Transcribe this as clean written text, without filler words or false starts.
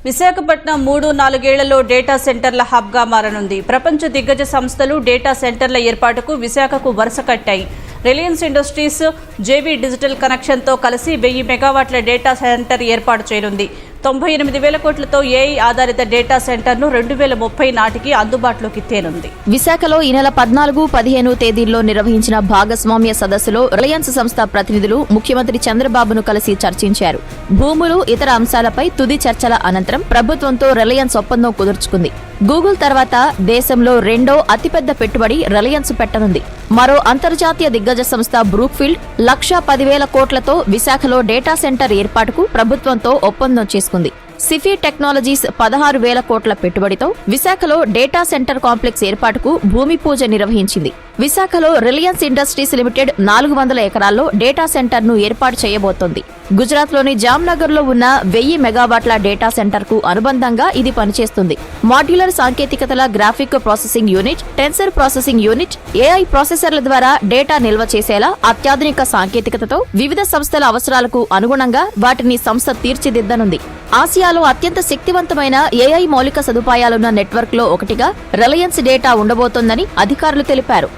విశాఖపట్నం 3-4 ఏళ్లలో డేటా సెంటర్ల హబ్గా మారనుంది. ప్రపంచ దిగ్గజ సంస్థలు డేటా సెంటర్ల ఏర్పాటుకు విశాఖకు వరుస కట్టాయి. రిలయన్స్ ఇండస్ట్రీస్ జేవీ డిజిటల్ కనెక్షన్తో కలిసి 1000 మెగావాట్ల డేటా సెంటర్ ఏర్పాటు చేయనుంది. 98,000 కోట్లతో ఏఐ ఆధారిత డేటా సెంటర్ను 2030 నాటికి అందుబాటులోకి తేనుంది. విశాఖలో ఈ నెల 14-15 తేదీల్లో నిర్వహించిన భాగస్వామ్య సదస్సులో రిలయన్స్ సంస్థ ప్రతినిధులు ముఖ్యమంత్రి చంద్రబాబును కలిసి చర్చించారు. భూములు, ఇతర అంశాలపై తుది చర్చల అనంతరం ప్రభుత్వంతో రిలయన్స్ ఒప్పందం కుదుర్చుకుంది. గూగుల్ తర్వాత దేశంలో రెండో అతిపెద్ద పెట్టుబడి రిలయన్స్ పెట్టనుంది. మరో అంతర్జాతీయ దిగ్గజ సంస్థ బ్రూక్ఫీల్డ్ 1,10,000 కోట్లతో విశాఖలో డేటా సెంటర్ ఏర్పాటుకు ప్రభుత్వంతో ఒప్పందం చేసుకుంది. సిఫీ టెక్నాలజీస్ 16,000 కోట్ల పెట్టుబడితో విశాఖలో డేటా సెంటర్ కాంప్లెక్స్ ఏర్పాటుకు భూమి పూజ నిర్వహించింది. విశాఖలో రిలయన్స్ ఇండస్ట్రీస్ లిమిటెడ్ 400 ఎకరాల్లో డేటా సెంటర్ ను ఏర్పాటు చేయబోతోంది. గుజరాత్లోని జామ్నగర్లో ఉన్న 1000 మెగావాట్ల డేటా సెంటర్ కు అనుబంధంగా ఇది పనిచేస్తుంది. మాడ్యులర్ సాంకేతికతల graphic processing unit, tensor processing unit, AI ప్రాసెసర్ల ద్వారా డేటా నిల్వ చేసేలా అత్యాధునిక సాంకేతికతతో వివిధ సంస్థల అవసరాలకు అనుగుణంగా వాటిని సంస్థ తీర్చిదిద్దనుంది. ఆసియాలో అత్యంత శక్తివంతమైన ఏఐ మౌలిక సదుపాయాలున్న నెట్వర్క్ లో ఒకటిగా రిలయన్స్ డేటా ఉండబోతోందని అధికారులు తెలిపారు.